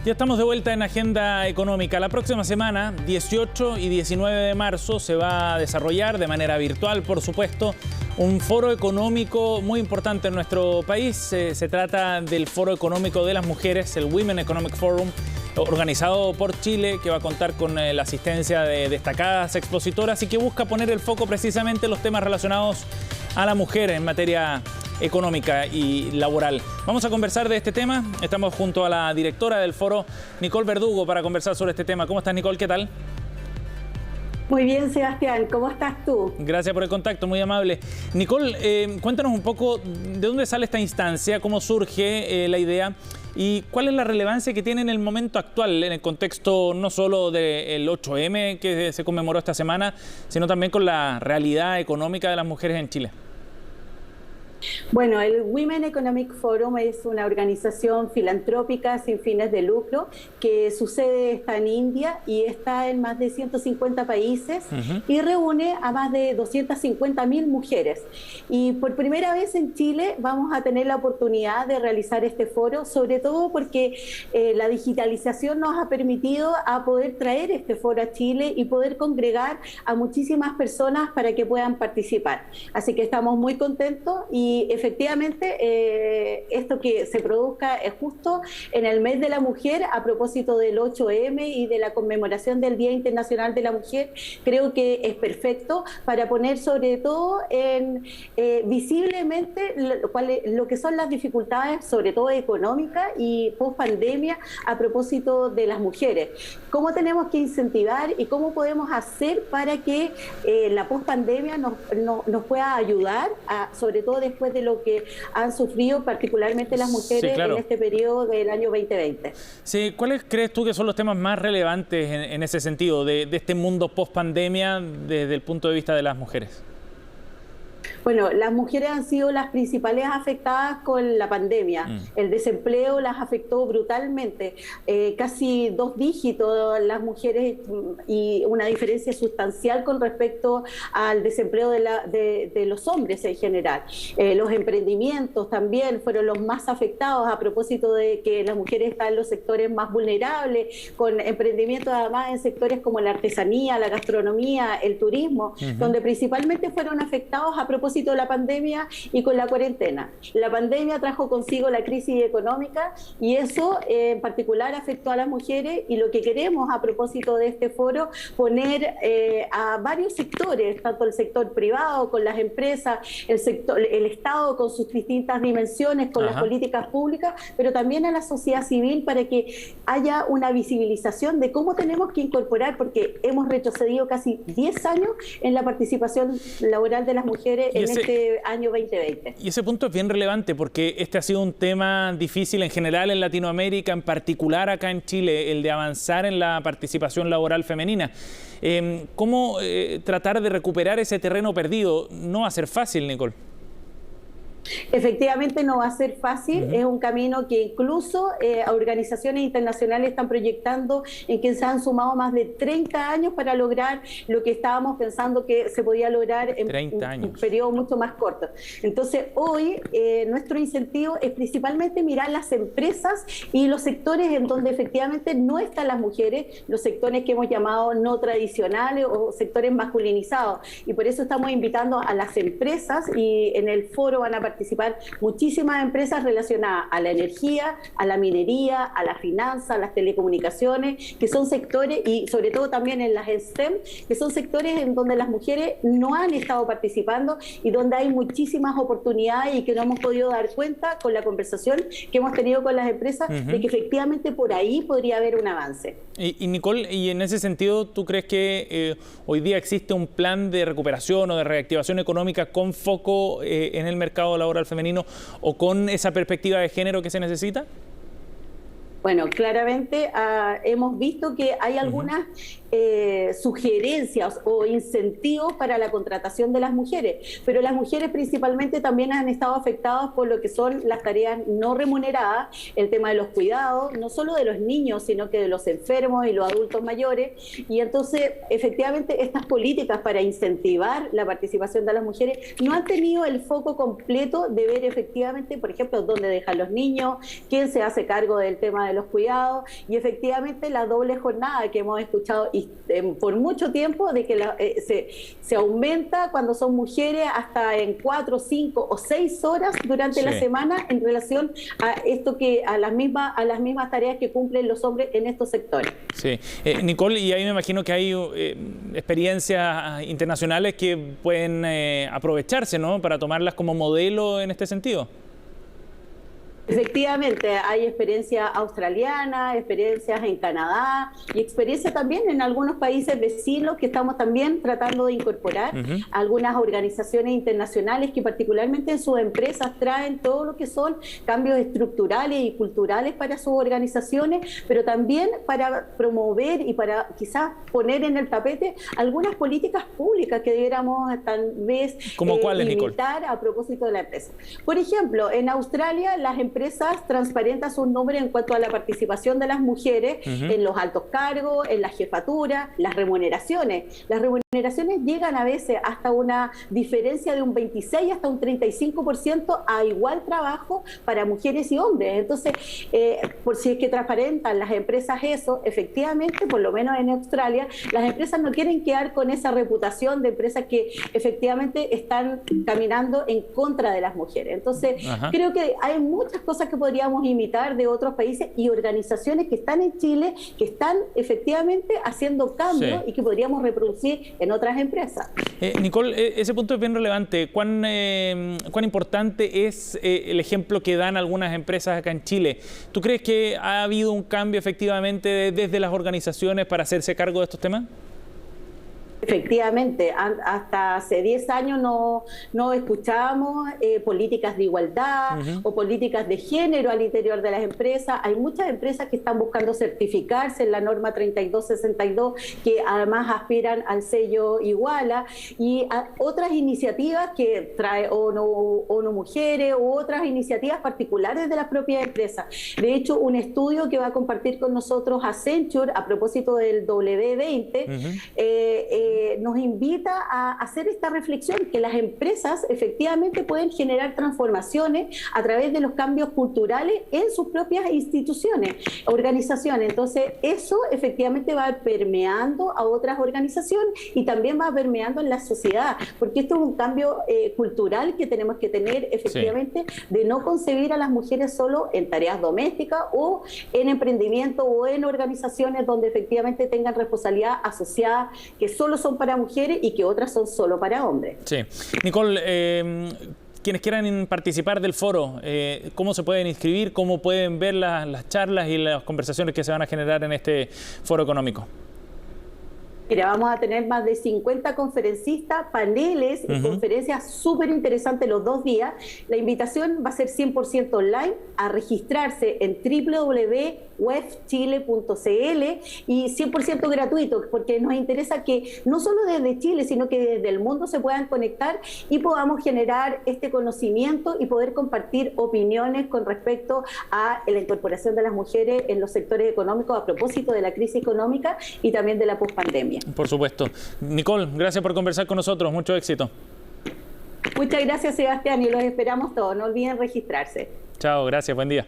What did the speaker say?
Ya estamos de vuelta en Agenda Económica. La próxima semana, 18 y 19 de marzo, se va a desarrollar de manera virtual, por supuesto, un foro económico muy importante en nuestro país. Se trata del Foro Económico de las Mujeres, el Women Economic Forum, organizado por Chile, que va a contar con la asistencia de destacadas expositoras y que busca poner el foco precisamente en los temas relacionados a la mujer en materia económica y laboral. Vamos a conversar de este tema. Estamos junto a la directora del foro, Nicole Verdugo, para conversar sobre este tema. ¿Cómo estás, Nicole? ¿Qué tal? Muy bien, Sebastián. ¿Cómo estás tú? Gracias por el contacto, muy amable. Nicole, cuéntanos un poco de dónde sale esta instancia, cómo surge la idea y cuál es la relevancia que tiene en el momento actual, en el contexto no solo del 8M que se conmemoró esta semana, sino también con la realidad económica de las mujeres en Chile. Bueno, el Women Economic Forum es una organización filantrópica sin fines de lucro que está en India y está en más de 150 países y reúne a más de 250.000 mujeres. Y por primera vez en Chile vamos a tener la oportunidad de realizar este foro, sobre todo porque la digitalización nos ha permitido a poder traer este foro a Chile y poder congregar a muchísimas personas para que puedan participar. Así que estamos muy contentos y efectivamente esto que se produzca es justo en el mes de la mujer a propósito del 8M y de la conmemoración del Día Internacional de la Mujer. Creo que es perfecto para poner sobre todo visiblemente lo que son las dificultades, sobre todo económicas y post pandemia a propósito de las mujeres. ¿Cómo tenemos que incentivar y cómo podemos hacer para que la post pandemia nos pueda ayudar, sobre todo después de lo que han sufrido particularmente las mujeres, sí, claro, en este periodo del año 2020. Sí, ¿cuáles crees tú que son los temas más relevantes en ese sentido, de este mundo post-pandemia desde el punto de vista de las mujeres? Bueno, las mujeres han sido las principales afectadas con la pandemia. El desempleo las afectó brutalmente. Casi 2 dígitos las mujeres y una diferencia sustancial con respecto al desempleo de los hombres en general. Los emprendimientos también fueron los más afectados a propósito de que las mujeres están en los sectores más vulnerables, con emprendimientos además en sectores como la artesanía, la gastronomía, el turismo, donde principalmente fueron afectados a propósito de la pandemia y con la cuarentena. La pandemia trajo consigo la crisis económica y eso en particular afectó a las mujeres, y lo que queremos a propósito de este foro, poner a varios sectores, tanto el sector privado con las empresas, el Estado con sus distintas dimensiones, con las políticas públicas, pero también a la sociedad civil para que haya una visibilización de cómo tenemos que incorporar, porque hemos retrocedido casi 10 años en la participación laboral de las mujeres en este año 2020. Y ese punto es bien relevante porque este ha sido un tema difícil en general en Latinoamérica, en particular acá en Chile, el de avanzar en la participación laboral femenina. ¿Cómo tratar de recuperar ese terreno perdido? No va a ser fácil, Nicole. Efectivamente no va a ser fácil, es un camino que incluso organizaciones internacionales están proyectando, en que se han sumado más de 30 años para lograr lo que estábamos pensando que se podía lograr en un periodo mucho más corto. Entonces hoy nuestro incentivo es principalmente mirar las empresas y los sectores en donde efectivamente no están las mujeres, los sectores que hemos llamado no tradicionales o sectores masculinizados, y por eso estamos invitando a las empresas, y en el foro van a participar muchísimas empresas relacionadas a la energía, a la minería, a la finanza, a las telecomunicaciones, que son sectores, y sobre todo también en las STEM, que son sectores en donde las mujeres no han estado participando y donde hay muchísimas oportunidades y que no hemos podido dar cuenta con la conversación que hemos tenido con las empresas de que efectivamente por ahí podría haber un avance. Y Nicole, y en ese sentido, ¿tú crees que hoy día existe un plan de recuperación o de reactivación económica con foco en el mercado laboral femenino o con esa perspectiva de género que se necesita? Bueno, claramente hemos visto que hay algunas sugerencias o incentivos para la contratación de las mujeres, pero las mujeres principalmente también han estado afectadas por lo que son las tareas no remuneradas, el tema de los cuidados, no solo de los niños, sino que de los enfermos y los adultos mayores, y entonces efectivamente estas políticas para incentivar la participación de las mujeres no han tenido el foco completo de ver efectivamente, por ejemplo, dónde dejan los niños, quién se hace cargo del tema de los cuidados, y efectivamente la doble jornada que hemos escuchado por mucho tiempo, de que se aumenta cuando son mujeres hasta en 4, 5 o 6 horas durante la semana en relación a esto a las mismas tareas que cumplen los hombres en estos sectores. Sí. Nicole, y ahí me imagino que hay experiencias internacionales que pueden aprovecharse, ¿no?, para tomarlas como modelo en este sentido. Efectivamente, hay experiencias australianas, experiencias en Canadá y experiencias también en algunos países vecinos que estamos también tratando de incorporar. Algunas organizaciones internacionales que particularmente en sus empresas traen todo lo que son cambios estructurales y culturales para sus organizaciones, pero también para promover y para quizás poner en el tapete algunas políticas públicas que debiéramos tal vez limitar a propósito de la empresa. Por ejemplo, en Australia las empresas transparentan sus números en cuanto a la participación de las mujeres en los altos cargos, en la jefatura, las remuneraciones. Las remuneraciones llegan a veces hasta una diferencia de un 26 hasta un 35% a igual trabajo para mujeres y hombres. Entonces, por si es que transparentan las empresas eso, efectivamente, por lo menos en Australia, las empresas no quieren quedar con esa reputación de empresas que efectivamente están caminando en contra de las mujeres. Entonces, creo que hay muchas cosas que podríamos imitar de otros países y organizaciones que están en Chile, que están efectivamente haciendo cambios y que podríamos reproducir en otras empresas. Nicole, ese punto es bien relevante. ¿Cuán importante es el ejemplo que dan algunas empresas acá en Chile? ¿Tú crees que ha habido un cambio efectivamente desde las organizaciones para hacerse cargo de estos temas? Efectivamente, hasta hace 10 años no escuchábamos políticas de igualdad o políticas de género al interior de las empresas. Hay muchas empresas que están buscando certificarse en la norma 3262, que además aspiran al sello Iguala, y otras iniciativas que trae ONU Mujeres u otras iniciativas particulares de las propias empresas. De hecho, un estudio que va a compartir con nosotros Accenture a propósito del W20, nos invita a hacer esta reflexión, que las empresas efectivamente pueden generar transformaciones a través de los cambios culturales en sus propias instituciones, organizaciones. Entonces, eso efectivamente va permeando a otras organizaciones y también va permeando en la sociedad, porque esto es un cambio cultural que tenemos que tener efectivamente, de no concebir a las mujeres solo en tareas domésticas o en emprendimiento o en organizaciones donde efectivamente tengan responsabilidad asociada, que solo son para mujeres y que otras son solo para hombres. Sí. Nicole, quienes quieran participar del foro, ¿cómo se pueden inscribir? ¿Cómo pueden ver las charlas y las conversaciones que se van a generar en este foro económico? Mira, vamos a tener más de 50 conferencistas, paneles y conferencias súper interesantes los 2 días. La invitación va a ser 100% online, a registrarse en www.wefchile.cl y 100% gratuito, porque nos interesa que no solo desde Chile, sino que desde el mundo se puedan conectar y podamos generar este conocimiento y poder compartir opiniones con respecto a la incorporación de las mujeres en los sectores económicos a propósito de la crisis económica y también de la pospandemia. Por supuesto. Nicole, gracias por conversar con nosotros. Mucho éxito. Muchas gracias, Sebastián, y los esperamos todos. No olviden registrarse. Chao, gracias. Buen día.